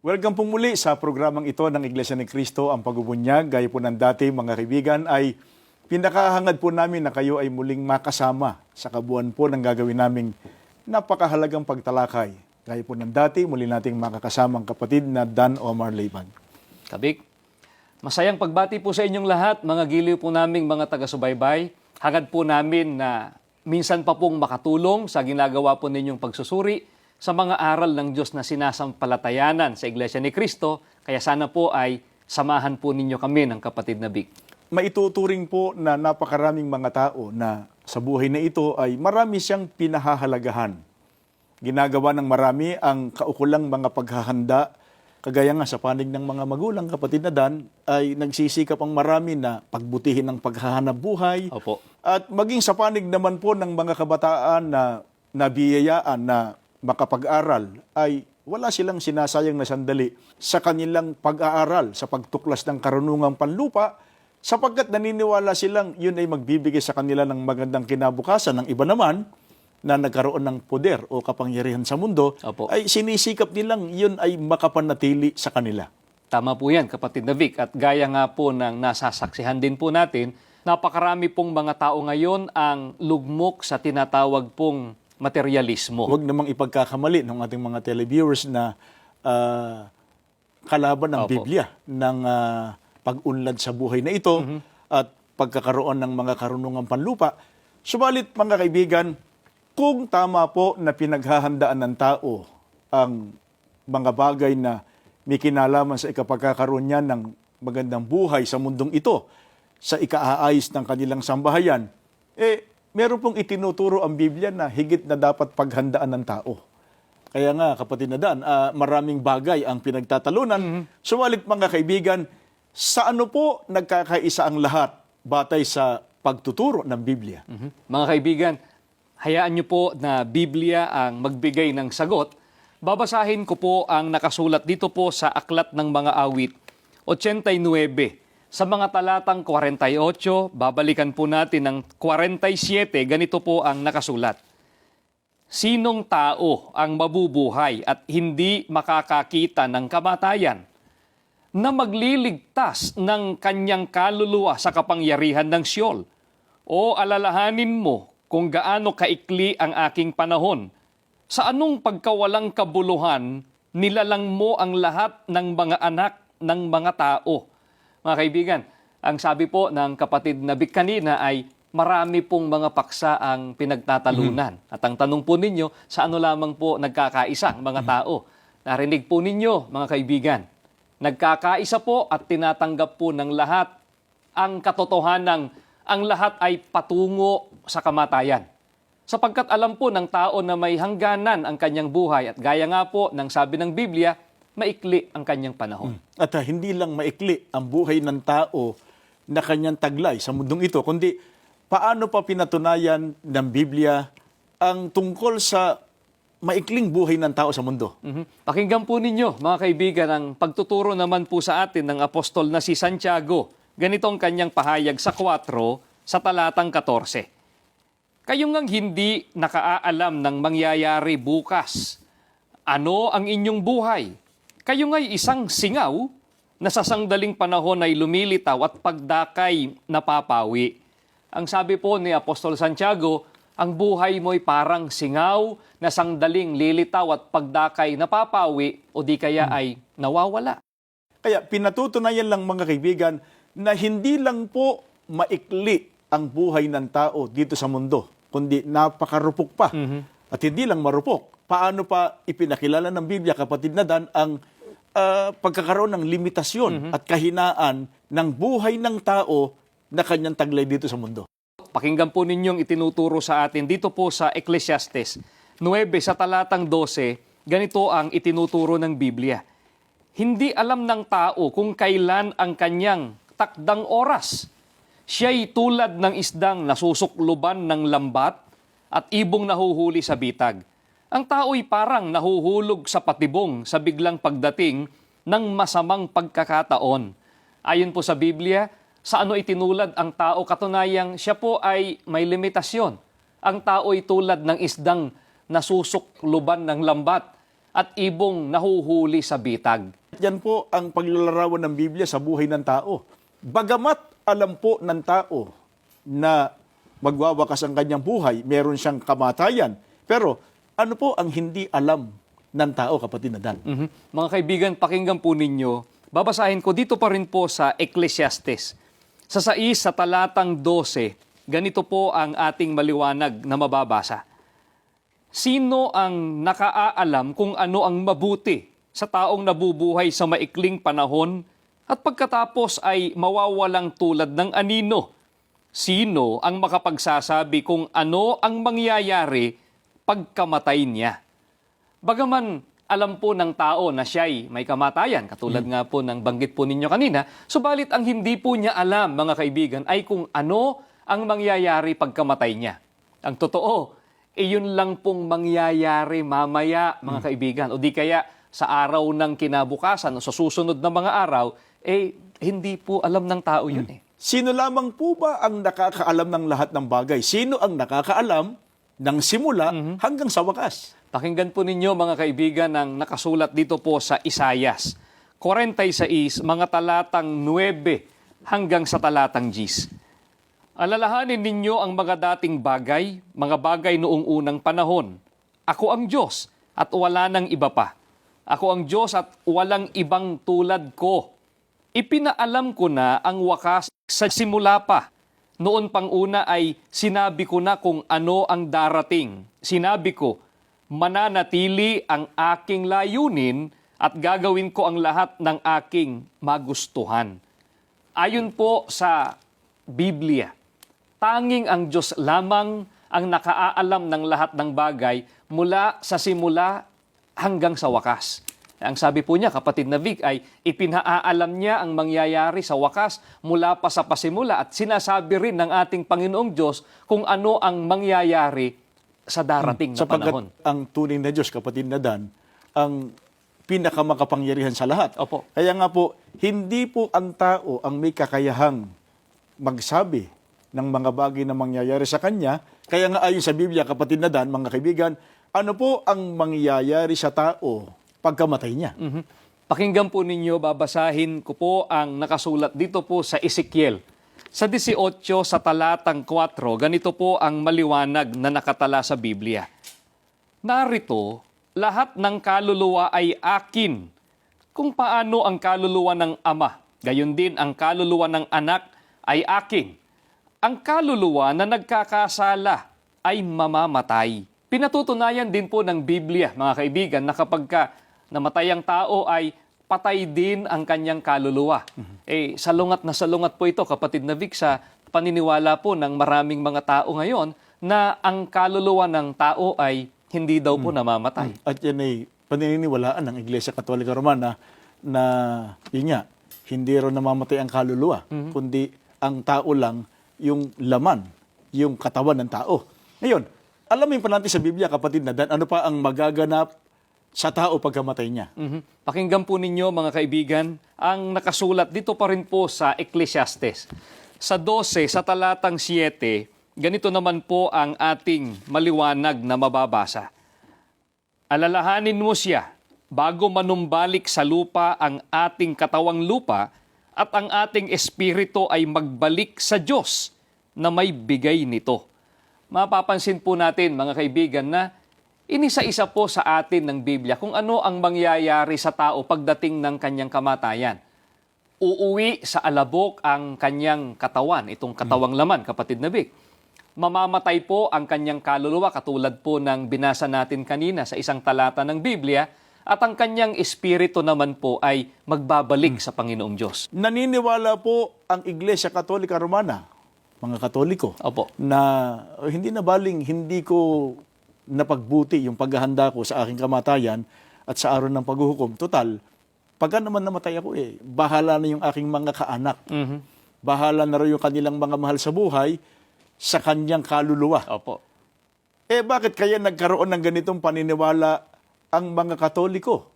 Welcome po muli sa programang ito ng Iglesia ni Cristo, ang pagbubunyag. Gaya po ng dati mga kaibigan, ay pinakahangad po namin na kayo ay muling makasama sa kabuuan po ng gagawin naming napakahalagang pagtalakay. Gaya po ng dati, muli nating makakasamang kapatid na Dan Omar Leiban. Kabik, masayang pagbati po sa inyong lahat, mga giliw po naming mga taga-subaybay. Hangad po namin na minsan pa pong makatulong sa ginagawa po ninyong pagsusuri sa mga aral ng Diyos na sinasampalatayanan sa Iglesia ni Cristo. Kaya sana po ay samahan po ninyo kami ng kapatid na Vic. Maituturing po na napakaraming mga tao na sa buhay na ito ay marami siyang pinahahalagahan. Ginagawa ng marami ang kaukulang mga paghahanda. Kagaya nga sa panig ng mga magulang, kapatid na Dan, ay nagsisikap ang marami na pagbutihin ang paghahanap buhay. Opo. At maging sa panig naman po ng mga kabataan na nabiyayaan na makapag-aral, ay wala silang sinasayang na sandali sa kanilang pag-aaral, sa pagtuklas ng karunungang panlupa, sapagkat naniniwala silang yun ay magbibigay sa kanila ng magandang kinabukasan. Ng iba naman, na nagkaroon ng poder o kapangyarihan sa mundo, Opo. ay sinisikap nilang yun ay makapanatili sa kanila. Tama po yan, kapatid na Vic. At gaya nga po ng nasasaksihan din po natin, napakarami pong mga tao ngayon ang lugmok sa tinatawag pong materialismo. Huwag namang ipagkakamali ng ating mga televiewers na kalaban ng Opo. Biblia ng pag-unlad sa buhay na ito at pagkakaroon ng mga karunungang panlupa. Subalit mga kaibigan, kung tama po na pinaghahandaan ng tao ang mga bagay na may kinalaman sa ikapagkakaroon niya ng magandang buhay sa mundong ito, sa ikaaayos ng kanilang sambahayan, meron pong itinuturo ang Biblia na higit na dapat paghandaan ng tao. Kaya nga, kapatid na Dan, maraming bagay ang pinagtatalunan. Subalit mga kaibigan, sa ano po nagkakaisa ang lahat batay sa pagtuturo ng Biblia? Mga kaibigan, hayaan niyo po na Biblia ang magbigay ng sagot. Babasahin ko po ang nakasulat dito po sa Aklat ng Mga Awit, 89. Sa mga talatang 48, babalikan po natin ng 47, ganito po ang nakasulat. Sinong tao ang mabubuhay at hindi makakakita ng kamatayan, na magliligtas ng kanyang kaluluwa sa kapangyarihan ng Siyol? O alalahanin mo kung gaano kaikli ang aking panahon. Sa anong pagkawalang kabuluhan, nilalang mo ang lahat ng mga anak ng mga tao. Mga kaibigan, ang sabi po ng kapatid na Vic kanina ay marami pong mga paksa ang pinagtatalunan. At ang tanong po ninyo, sa ano lamang po nagkakaisa ang mga tao? Narinig po ninyo, mga kaibigan, nagkakaisa po at tinatanggap po ng lahat ang katotohanan, ang lahat ay patungo sa kamatayan. Sapagkat alam po ng tao na may hangganan ang kanyang buhay at gaya nga po ng sabi ng Biblia, maikli ang kanyang panahon. At hindi lang maikli ang buhay ng tao na kanyang taglay sa mundong ito, kundi paano pa pinatunayan ng Biblia ang tungkol sa maikling buhay ng tao sa mundo. Pakinggan po ninyo, mga kaibigan, ang pagtuturo naman po sa atin ng apostol na si Santiago. Ganito ang kanyang pahayag sa 4, sa talatang 14. Kayo ngang hindi nakaalam ng mangyayari bukas. Ano ang inyong buhay? Kayo nga'y isang singaw na sa sangdaling panahon ay lumilitaw at pagdakay napapawi. Ang sabi po ni Apostol Santiago, ang buhay mo'y parang singaw na sangdaling lilitaw at pagdakay napapawi o di kaya ay nawawala. Kaya pinatutunayan lang mga kaibigan na hindi lang po maikli ang buhay ng tao dito sa mundo, kundi napakarupok pa. At hindi lang marupok. Paano pa ipinakilala ng Biblia, kapatid na Dan, ang pagkakaroon ng limitasyon at kahinaan ng buhay ng tao na kanyang taglay dito sa mundo. Pakinggan po ninyong itinuturo sa atin dito po sa Ecclesiastes 9 sa talatang 12, ganito ang itinuturo ng Biblia. Hindi alam ng tao kung kailan ang kanyang takdang oras. Siya'y tulad ng isdang nasusukluban ng lambat at ibong nahuhuli sa bitag. Ang tao'y parang nahuhulog sa patibong sa biglang pagdating ng masamang pagkakataon. Ayon po sa Biblia, sa ano itinulad ang tao, katunayang siya po ay may limitasyon. Ang tao'y tulad ng isdang nasusukluban ng lambat. at ibong nahuhuli sa bitag. Yan po ang paglalarawan ng Biblia sa buhay ng tao. Bagamat alam po ng tao na magwawakas ang kanyang buhay, meron siyang kamatayan. Pero ano po ang hindi alam ng tao, kapatid na Dan? Mga kaibigan, pakinggan po ninyo. Babasahin ko dito pa rin po sa Ecclesiastes. Sa 6 sa talatang 12, ganito po ang ating maliwanag na mababasa. Sino ang nakaaalam kung ano ang mabuti sa taong nabubuhay sa maikling panahon at pagkatapos ay mawawalang tulad ng anino? Sino ang makapagsasabi kung ano ang mangyayari pagkamatay niya? Bagaman alam po ng tao na siya'y may kamatayan, katulad nga po ng banggit po ninyo kanina, subalit ang hindi po niya alam, mga kaibigan, ay kung ano ang mangyayari pagkamatay niya. Ang totoo, iyon lang pong mangyayari mamaya, mga kaibigan, o di kaya sa araw ng kinabukasan o sa susunod na mga araw, hindi po alam ng tao yun eh. Sino lamang po ba ang nakakaalam ng lahat ng bagay? Sino ang nakakaalam ng simula hanggang sa wakas? Pakinggan po ninyo, mga kaibigan, ang nakasulat dito po sa Isayas 46, mga talatang 9 hanggang sa talatang 10. Alalahanin ninyo ang mga dating bagay, mga bagay noong unang panahon. Ako ang Diyos at wala nang iba pa. Ako ang Diyos at walang ibang tulad ko. Ipinaalam ko na ang wakas sa simula pa. Noon pang una ay sinabi ko na kung ano ang darating. Sinabi ko, mananatili ang aking layunin at gagawin ko ang lahat ng aking magustuhan. Ayon po sa Biblia, tanging ang Diyos lamang ang nakaalam ng lahat ng bagay mula sa simula hanggang sa wakas. Ang sabi po niya, kapatid na Vic, ay ipinaalam niya ang mangyayari sa wakas mula pa sa pasimula at sinasabi rin ng ating Panginoong Diyos kung ano ang mangyayari sa darating na panahon. Sapagkat ang tunay na Diyos, kapatid na Dan, ang pinakamakapangyarihan sa lahat. Opo. Kaya nga po, hindi po ang tao ang may kakayahang magsabi ng mga bagay na mangyayari sa Kanya. Kaya nga ayon sa Biblia, kapatid na Dan, mga kaibigan, ano po ang mangyayari sa tao pagkamatay niya? Pakinggan po ninyo, babasahin ko po ang nakasulat dito po sa Ezekiel. Sa 18 sa talatang 4, ganito po ang maliwanag na nakatala sa Biblia. Narito, lahat ng kaluluwa ay akin. Kung paano ang kaluluwa ng ama, gayon din ang kaluluwa ng anak ay akin. Ang kaluluwa na nagkakasala ay mamamatay. Pinatutunayan din po ng Biblia, mga kaibigan, na kapag namatay ang tao ay patay din ang kanyang kaluluwa. Salungat na salungat po ito, kapatid na Vic, sa paniniwala po ng maraming mga tao ngayon na ang kaluluwa ng tao ay hindi daw po namamatay. At yan ay paniniwalaan ng Iglesia Katolika Romana na yun nga, hindi rin namamatay ang kaluluwa, kundi ang tao lang yung laman, yung katawan ng tao. Ngayon, alamin pa natin sa Biblia, kapatid na Dan, ano pa ang magaganap sa tao pagkamatay niya. Pakinggan po ninyo, mga kaibigan, ang nakasulat dito pa rin po sa Ecclesiastes. Sa 12, sa talatang 7, ganito naman po ang ating maliwanag na mababasa. Alalahanin mo siya bago manumbalik sa lupa ang ating katawang lupa at ang ating espiritu ay magbalik sa Diyos na may bigay nito. Mapapansin po natin, mga kaibigan, na inisa-isa po sa atin ng Biblia kung ano ang mangyayari sa tao pagdating ng kanyang kamatayan. Uuwi sa alabok ang kanyang katawan, itong katawang laman, kapatid na Vic. Mamamatay po ang kanyang kaluluwa, katulad po ng binasa natin kanina sa isang talata ng Biblia, at ang kanyang espiritu naman po ay magbabalik sa Panginoong Diyos. Naniniwala po ang Iglesia Katolika Romana, mga Katoliko, Opo. na hindi na baling, hindi ko napagbuti yung paghahanda ko sa aking kamatayan at sa araw ng paghuhukom. Total, pagka naman namatay ako, bahala na yung aking mga kaanak. Bahala na rin yung kanilang mga mahal sa buhay sa kanyang kaluluwa. Opo. Bakit kaya nagkaroon ng ganitong paniniwala ang mga Katoliko?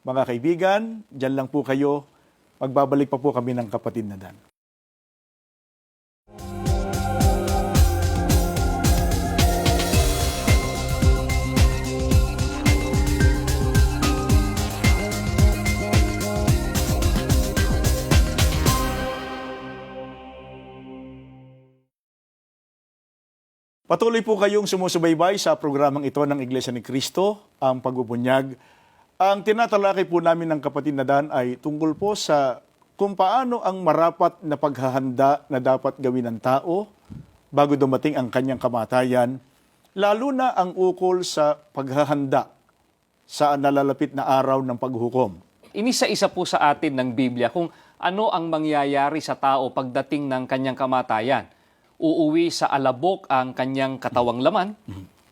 Mga kaibigan, dyan lang po kayo. Magbabalik pa po kami ng kapatid na Dan. Patuloy po kayong sumusubaybay sa programang ito ng Iglesia ni Cristo, ang Pagbubunyag. Ang tinatalakay po namin ng kapatid na Dan ay tungkol po sa kung paano ang marapat na paghahanda na dapat gawin ng tao bago dumating ang kanyang kamatayan, lalo na ang ukol sa paghahanda sa nalalapit na araw ng paghukom. Inisa-isa po sa atin ng Biblia kung ano ang mangyayari sa tao pagdating ng kanyang kamatayan. Uuwi sa alabok ang kanyang katawang laman,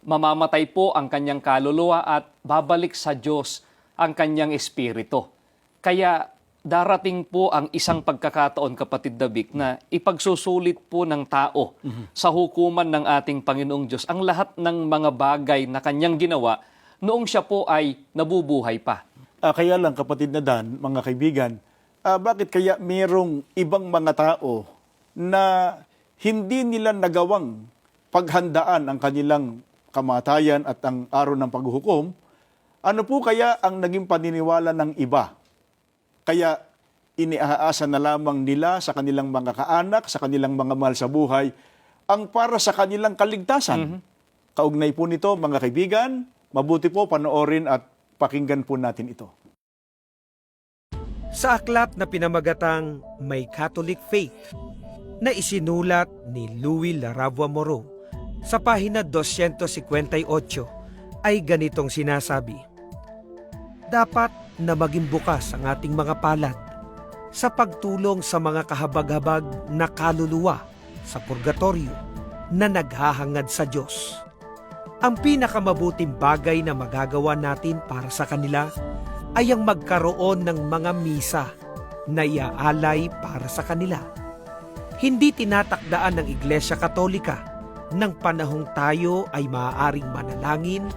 mamamatay po ang kanyang kaluluwa at babalik sa Diyos ang kanyang espiritu. Kaya darating po ang isang pagkakataon, kapatid Davic, na ipagsusulit po ng tao sa hukuman ng ating Panginoong Diyos ang lahat ng mga bagay na kanyang ginawa noong siya po ay nabubuhay pa. Kaya lang, kapatid na Dan, mga kaibigan, bakit kaya mayroong ibang mga tao na hindi nila nagawang paghandaan ang kanilang kamatayan at ang araw ng paghuhukom? Ano po kaya ang naging paniniwala ng iba? Kaya iniaasa na lamang nila sa kanilang mga kaanak, sa kanilang mga mahal sa buhay, ang para sa kanilang kaligtasan. Kaugnay po nito, mga kaibigan, mabuti po panoorin at pakinggan po natin ito. Sa aklat na pinamagatang May Catholic Faith na isinulat ni Louis Laravua Moreau sa pahina 258 ay ganitong sinasabi: dapat na maging bukas ang ating mga palad sa pagtulong sa mga kahabag-habag na kaluluwa sa purgatorio na naghahangad sa Diyos. Ang pinakamabuting bagay na magagawa natin para sa kanila ay ang magkaroon ng mga misa na iaalay para sa kanila. Hindi tinatakdaan ng Iglesia Katolika ng panahong tayo ay maaaring manalangin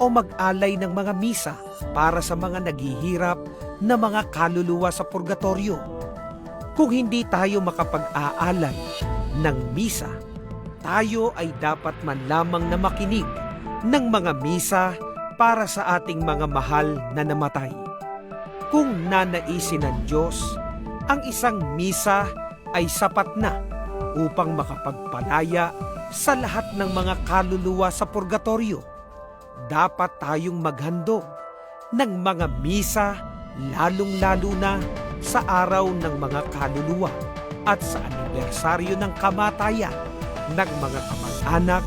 o mag-alay ng mga misa para sa mga naghihirap na mga kaluluwa sa purgatorio. Kung hindi tayo makapag-aalay ng misa, tayo ay dapat man lamang na makinig ng mga misa para sa ating mga mahal na namatay. Kung nanaisin ng Diyos, ang isang misa ay sapat na upang makapagpalaya sa lahat ng mga kaluluwa sa purgatorio. Dapat tayong maghandog ng mga misa, lalong-lalo na sa araw ng mga kaluluwa at sa anibersaryo ng kamatayan ng mga kamag-anak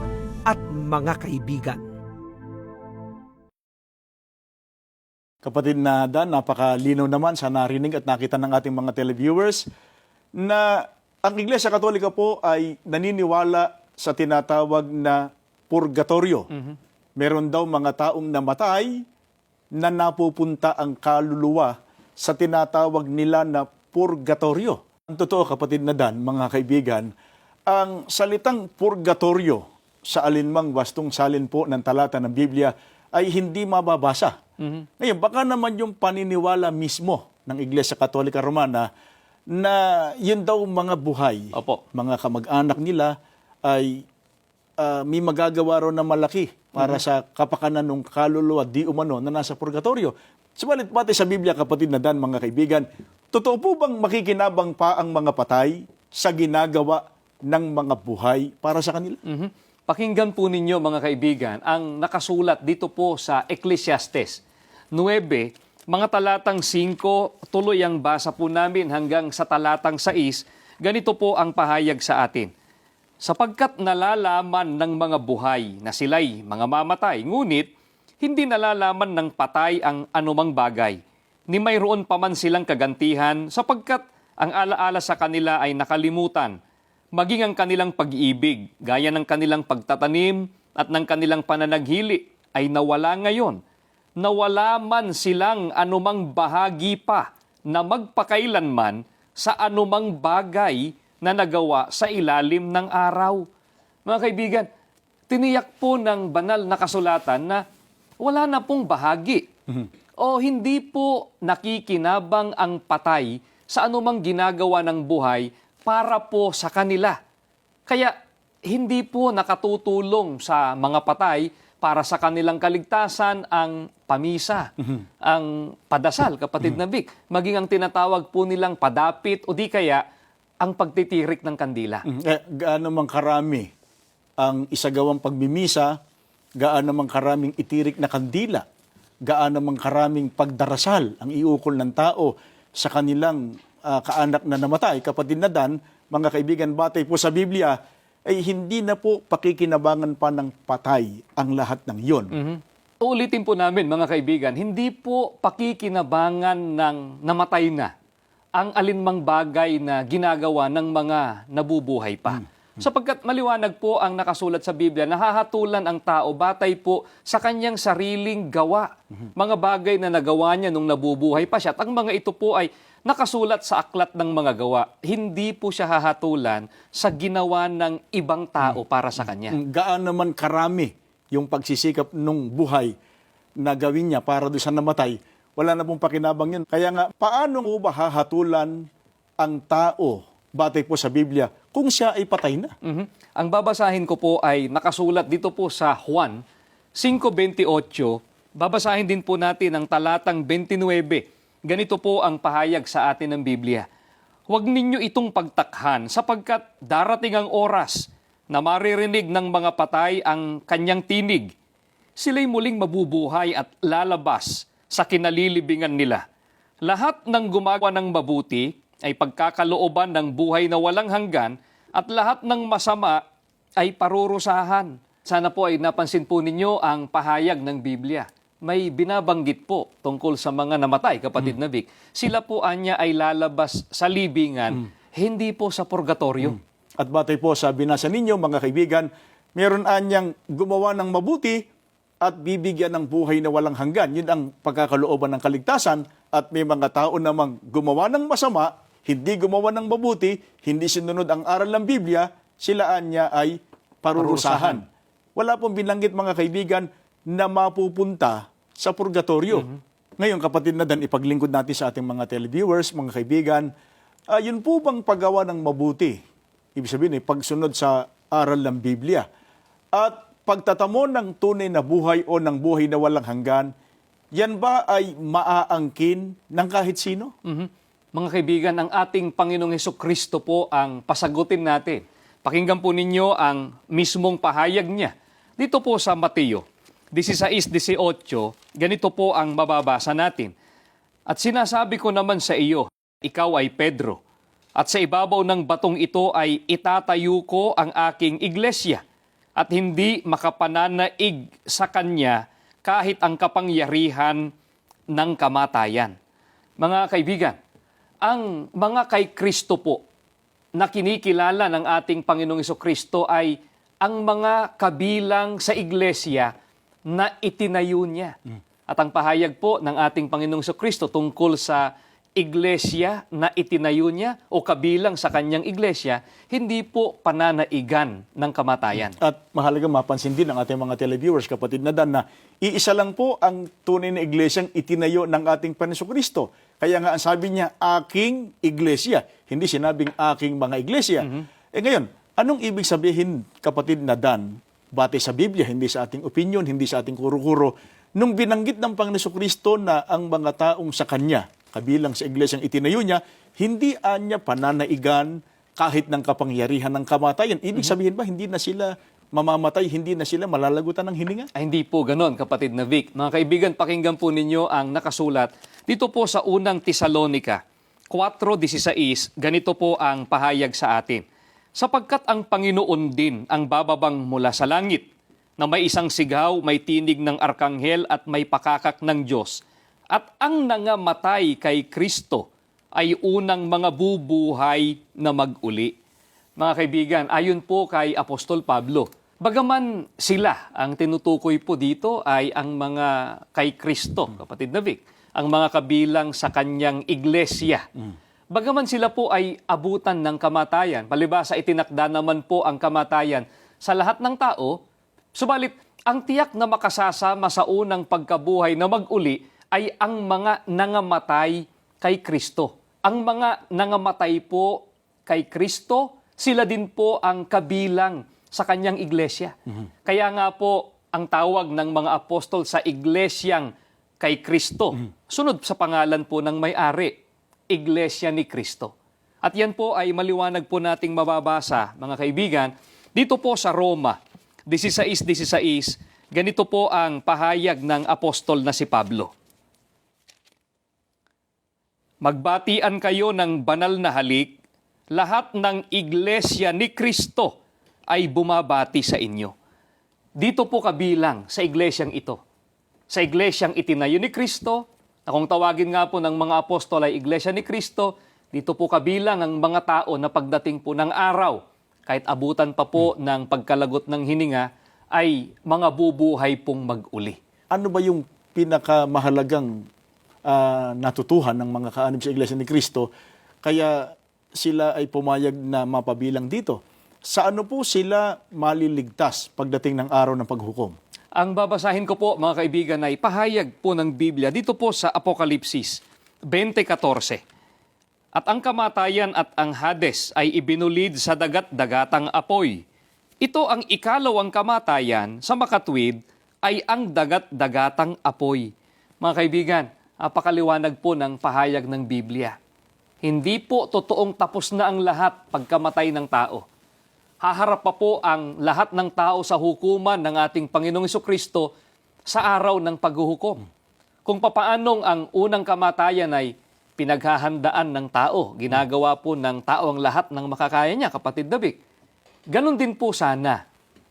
at mga kaibigan. Kapatid na Dan, napakalinaw naman sa narinig at nakita ng ating mga televiewers na ang Iglesia Katolika po ay naniniwala sa tinatawag na purgatorio. Meron daw mga taong namatay na napupunta ang kaluluwa sa tinatawag nila na purgatorio. Ang totoo, kapatid na Dan, mga kaibigan, ang salitang purgatorio sa alinmang wastong salin po ng talata ng Biblia ay hindi mababasa. Ngayon, baka naman yung paniniwala mismo ng Iglesia Katolika Romana na yun daw mga buhay, Opo. mga kamag-anak nila ay may magagawa raw na malaki para sa kapakanan ng kaluluwa di umano na nasa purgatorio. Subalit pati sa Biblia, kapatid na Dan, mga kaibigan, totoo po bang makikinabang pa ang mga patay sa ginagawa ng mga buhay para sa kanila? Pakinggan po ninyo, mga kaibigan, ang nakasulat dito po sa Ecclesiastes 9, mga talatang 5, tuloy ang basa po namin hanggang sa talatang 6, ganito po ang pahayag sa atin. Sapagkat nalalaman ng mga buhay na sila'y mga mamatay, ngunit hindi nalalaman ng patay ang anumang bagay, ni mayroon pa man silang kagantihan sapagkat ang alaala sa kanila ay nakalimutan, maging ang kanilang pag-ibig, gaya ng kanilang pagtatanim at ng kanilang pananaghili ay nawala ngayon. Nawala man silang anumang bahagi pa na magpakailanman sa anumang bagay na nagawa sa ilalim ng araw. Mga kaibigan, tiniyak po ng banal na kasulatan na wala na pong bahagi o hindi po nakikinabang ang patay sa anumang ginagawa ng buhay para po sa kanila. Kaya hindi po nakatutulong sa mga patay para sa kanilang kaligtasan ang pamisa, ang padasal, kapatid na Vic, maging ang tinatawag po nilang padapit o di kaya ang pagtitirik ng kandila. Gaano mang karami ang isagawang pagmimisa, gaano namang karaming itirik na kandila, gaano namang karaming pagdarasal ang iukol ng tao sa kanilang kaanak na namatay. Kapatid na Dan, mga kaibigan, batay po sa Biblia, ay hindi na po pakikinabangan pa ng patay ang lahat ng iyon. Uulitin po namin, mga kaibigan, hindi po pakikinabangan ng namatay na ang alinmang bagay na ginagawa ng mga nabubuhay pa. Sapagkat maliwanag po ang nakasulat sa Biblia, nahahatulan ang tao batay po sa kanyang sariling gawa. Mga bagay na nagawa niya nung nabubuhay pa siya. At ang mga ito po ay nakasulat sa aklat ng mga gawa. Hindi po siya hahatulan sa ginawa ng ibang tao para sa kanya. Gaano naman karami yung pagsisikap nung buhay na gawin niya para doon sa namatay, wala na pong pakinabang yun. Kaya nga, paano po ba hahatulan ang tao, batay po sa Biblia, kung siya ay patay na? Ang babasahin ko po ay nakasulat dito po sa Juan 5:28. Babasahin din po natin ang talatang 29. Ganito po ang pahayag sa atin ng Biblia. Huwag ninyo itong pagtakhan sapagkat darating ang oras na maririnig ng mga patay ang kanyang tinig. Sila'y muling mabubuhay at lalabas sa kinalilibingan nila. Lahat ng gumagawa ng mabuti ay pagkakalooban ng buhay na walang hanggan at lahat ng masama ay parurusahan. Sana po ay napansin po ninyo ang pahayag ng Biblia. May binabanggit po tungkol sa mga namatay, kapatid na Vic. Sila po anya ay lalabas sa libingan, hindi po sa purgatorio. At batay po sa binasa ninyo, mga kaibigan, meron anyang gumawa ng mabuti at bibigyan ng buhay na walang hanggan. Yun ang pagkakalooban ng kaligtasan. At may mga tao namang gumawa ng masama, hindi gumawa ng mabuti, hindi sinunod ang aral ng Biblia, sila anya ay parurusahan. Wala pong binanggit, mga kaibigan, na mapupunta sa purgatorio. Ngayon, kapatid na Dan, ipaglingkod natin sa ating mga televiewers, mga kaibigan, yun po bang paggawa ng mabuti? Ibig sabihin, pagsunod sa aral ng Biblia. At pagtatamo ng tunay na buhay o ng buhay na walang hanggan, yan ba ay maaangkin ng kahit sino? Mga kaibigan, ang ating Panginoong Hesukristo po ang pasagutin natin. Pakinggan po ninyo ang mismong pahayag niya. Dito po sa Mateo 16:18, ganito po ang mababasa natin. At sinasabi ko naman sa iyo, ikaw ay Pedro, at sa ibabaw ng batong ito ay itatayo ko ang aking iglesia, at hindi makapananaig sa kanya kahit ang kapangyarihan ng kamatayan. Mga kaibigan, ang mga kay Kristo po na kinikilala ng ating Panginoong Hesukristo ay ang mga kabilang sa iglesia na itinayo niya. At ang pahayag po ng ating Panginoong Hesukristo tungkol sa iglesia na itinayo niya o kabilang sa kanyang iglesia, hindi po pananaigan ng kamatayan. At mahalaga mapansin din ng ating mga televiewers, kapatid na Dan, na iisa lang po ang tunay na iglesyang itinayo ng ating Panginoong Hesukristo. Kaya nga ang sabi niya, aking iglesia. Hindi sinabing aking mga iglesia. Ngayon, anong ibig sabihin, kapatid na Dan, batay sa Biblia, hindi sa ating opinion, hindi sa ating kuro-kuro, nung binanggit ng Panginoong Hesukristo na ang mga taong sa Kanya, kabilang sa iglesyang itinayo niya, hindi anya pananaigan kahit ng kapangyarihan ng kamatayan. Ibig sabihin ba, hindi na sila mamamatay, hindi na sila malalagutan ng hininga? Ay, hindi po ganon, kapatid na Vic. Mga kaibigan, pakinggan po ninyo ang nakasulat. Dito po sa unang Tesalonica 4:16, ganito po ang pahayag sa atin. Sapagkat ang Panginoon din ang bababang mula sa langit, na may isang sigaw, may tinig ng arkanghel at may pakakak ng Diyos. At ang nangamatay kay Kristo ay unang mga bubuhay na mag-uli. Mga kaibigan, ayon po kay Apostol Pablo, bagaman sila, ang tinutukoy po dito ay ang mga kay Kristo, kapatid na Vic, ang mga kabilang sa kanyang iglesia. Bagaman sila po ay abutan ng kamatayan, palibhasa itinakda naman po ang kamatayan sa lahat ng tao, subalit ang tiyak na makasasama sa unang pagkabuhay na mag-uli ay ang mga nangamatay kay Kristo. Ang mga nangamatay po kay Kristo, sila din po ang kabilang sa kanyang iglesia. Kaya nga po, ang tawag ng mga apostol sa iglesyang kay Kristo, sunod sa pangalan po ng may-ari, Iglesia ni Kristo. At yan po ay maliwanag po nating mababasa, mga kaibigan, dito po sa Roma 16:16, ganito po ang pahayag ng apostol na si Pablo. Magbatian kayo ng banal na halik, lahat ng iglesia ni Kristo ay bumabati sa inyo. Dito po kabilang sa iglesyang ito. Sa iglesyang itinayo ni Kristo, na kung tawagin nga po ng mga apostol ay iglesia ni Kristo, dito po kabilang ang mga tao na pagdating po ng araw, kahit abutan pa po ng pagkalagot ng hininga, ay mga bubuhay pong mag-uli. Ano ba yung pinakamahalagang natutuhan ng mga kaanib sa Iglesia ni Cristo kaya sila ay pumayag na mapabilang dito? Sa ano po sila maliligtas pagdating ng araw ng paghukom? Ang babasahin ko po, mga kaibigan, ay pahayag po ng Biblia dito po sa Apokalipsis 20:14. At ang kamatayan at ang Hades ay ibinulid sa dagat-dagatang apoy. Ito ang ikalawang kamatayan sa makatwid ay ang dagat-dagatang apoy. Mga kaibigan, napakaliwanag po ng pahayag ng Biblia. Hindi po totoong tapos na ang lahat pagkamatay ng tao. Haharap pa po ang lahat ng tao sa hukuman ng ating Panginoong Jesucristo sa araw ng paghuhukom. Kung papaanong ang unang kamatayan ay pinaghahandaan ng tao, ginagawa po ng tao ang lahat ng makakaya niya, kapatid David. Ganon din po sana,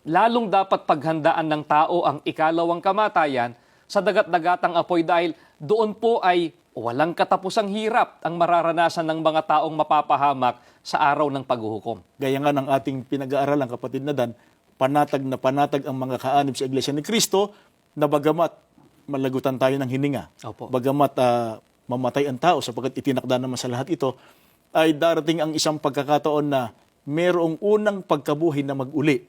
lalong dapat paghandaan ng tao ang ikalawang kamatayan sa dagat-dagatang apoy dahil doon po ay walang katapusang hirap ang mararanasan ng mga taong mapapahamak sa araw ng paghuhukom. Gaya nga ng ating pinag-aaralan, kapatid na Dan, panatag na panatag ang mga kaanib sa Iglesia ni Cristo na bagamat malagutan tayo ng hininga, Opo. bagamat mamatay ang tao sapagkat itinakda naman sa lahat ito, ay darating ang isang pagkakataon na merong unang pagkabuhay na mag-uli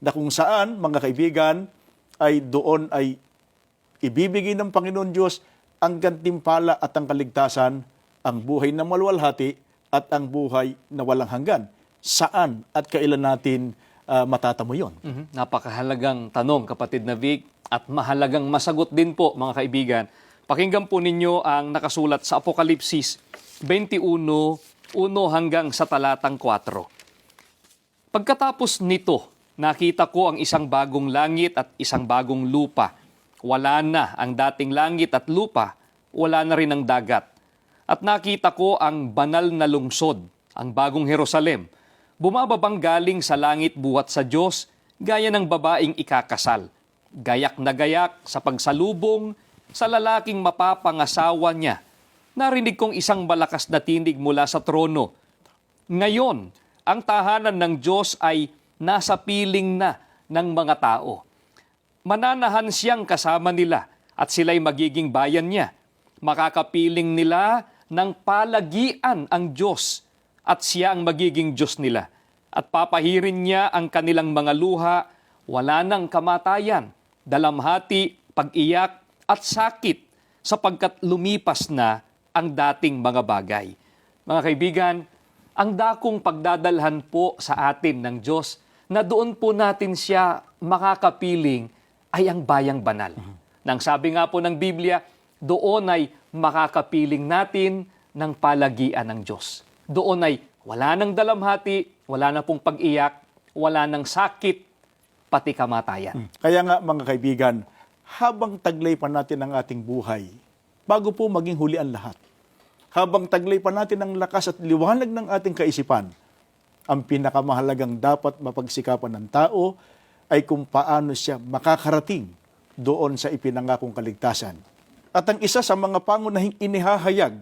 na kung saan, mga kaibigan, ay doon ay ibibigay ng Panginoon Diyos ang gantimpala at ang kaligtasan, ang buhay na maluwalhati at ang buhay na walang hanggan. Saan at kailan natin matatamo yon? Napakahalagang tanong, kapatid na Vic, at mahalagang masagot din po, mga kaibigan. Pakinggan po ninyo ang nakasulat sa Apokalipsis 21:1 hanggang sa talatang 4. Pagkatapos nito, nakita ko ang isang bagong langit at isang bagong lupa. Wala na ang dating langit at lupa, wala na rin ang dagat. At nakita ko ang banal na lungsod, ang bagong Jerusalem, bumababang galing sa langit buhat sa Diyos, gaya ng babaeng ikakasal. Gayak na gayak sa pagsalubong sa lalaking mapapangasawa niya. Narinig kong isang malakas na tinig mula sa trono. Ngayon, ang tahanan ng Diyos ay nasa piling na ng mga tao. Mananahan siyang kasama nila at sila'y magiging bayan niya. Makakapiling nila ng palagian ang Diyos at siya ang magiging Diyos nila. At papahirin niya ang kanilang mga luha, wala nang kamatayan, dalamhati, pag-iyak, at sakit sapagkat lumipas na ang dating mga bagay. Mga kaibigan, ang dakong pagdadalhan po sa atin ng Diyos na doon po natin siya makakapiling ay ang bayang banal. Nang sabi nga po ng Biblia, doon ay makakapiling natin ng palagian ng Diyos. Doon ay wala nang dalamhati, wala na pong pag-iyak, wala nang sakit, pati kamatayan. Kaya nga, mga kaibigan, habang taglay pa natin ang ating buhay, bago po maging huli ang lahat, habang taglay pa natin ang lakas at liwanag ng ating kaisipan, ang pinakamahalagang dapat mapagsikapan ng tao ay kung paano siya makakarating doon sa ipinangakong kaligtasan. At ang isa sa mga pangunahing inihahayag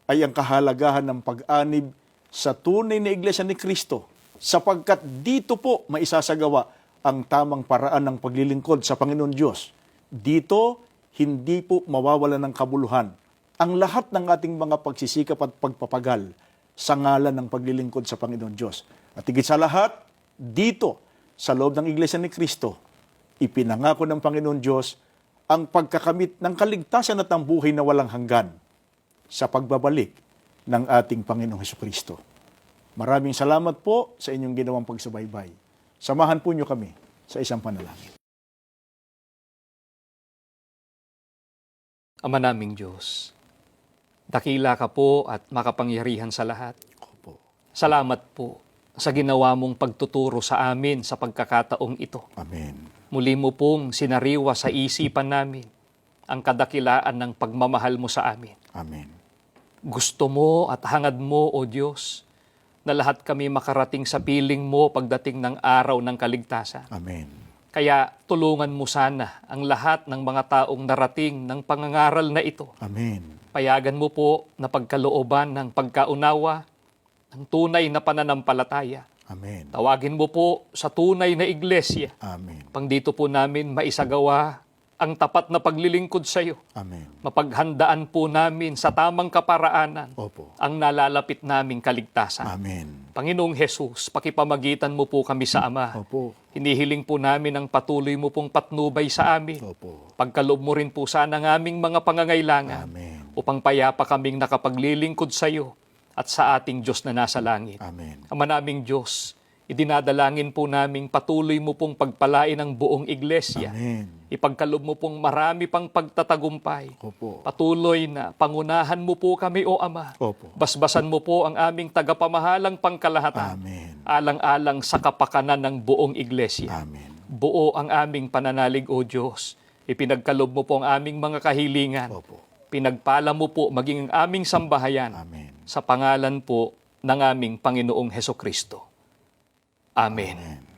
ay ang kahalagahan ng pag-anib sa tunay na Iglesia ni Cristo, sapagkat dito po maisasagawa ang tamang paraan ng paglilingkod sa Panginoon Diyos. Dito, hindi po mawawala ng kabuluhan ang lahat ng ating mga pagsisikap at pagpapagal sa ngalan ng paglilingkod sa Panginoon Diyos. At higit sa lahat, dito, sa loob ng Iglesia ni Cristo, ipinangako ng Panginoon Diyos ang pagkakamit ng kaligtasan at ng buhay na walang hanggan sa pagbabalik ng ating Panginoong Hesukristo. Maraming salamat po sa inyong ginawang pagsubaybay. Samahan po niyo kami sa isang panalangin. Ama naming Diyos, dakila ka po at makapangyarihan sa lahat. Opo. Salamat po sa ginawa mong pagtuturo sa amin sa pagkakataong ito. Amen. Muli mo pong sinariwa sa isipan namin ang kadakilaan ng pagmamahal mo sa amin. Amen. Gusto mo at hangad mo, O Diyos, na lahat kami makarating sa piling mo pagdating ng araw ng kaligtasan. Amen. Kaya tulungan mo sana ang lahat ng mga taong narating ng pangangaral na ito. Amen. Payagan mo po na pagkalooban ng pagkaunawa, ng tunay na pananampalataya. Amen. Tawagin mo po sa tunay na iglesia. Amen. Pang dito po namin maisagawa ang tapat na paglilingkod sa iyo. Amen. Mapaghandaan po namin sa tamang kaparaanan Opo. ang nalalapit naming kaligtasan. Amen. Panginoong Jesus, pakipamagitan mo po kami sa Ama. Opo. Hinihiling po namin ang patuloy mo pong patnubay sa amin. Opo. Pagkaloob mo rin po sana ng aming mga pangangailangan Amen. upang payapa kaming nakapaglilingkod sa iyo at sa ating Diyos na nasa langit. Amen. Ama naming Diyos, idinadalangin po naming patuloy mo pong pagpalain ang buong iglesia. Amen. Ipagkaloob mo pong marami pang pagtatagumpay. Opo. Patuloy na pangunahan mo po kami, O Ama. Opo. Basbasan mo po ang aming tagapamahalang pangkalahatan. Amen. Alang-alang sa kapakanan ng buong iglesia. Amen. Buo ang aming pananalig, O Diyos. Ipinagkaloob mo po ang aming mga kahilingan. Opo. Pinagpala mo po maging ang aming sambahayan. Amen. Sa pangalan po ng aming Panginoong Hesukristo. Amen. Amen.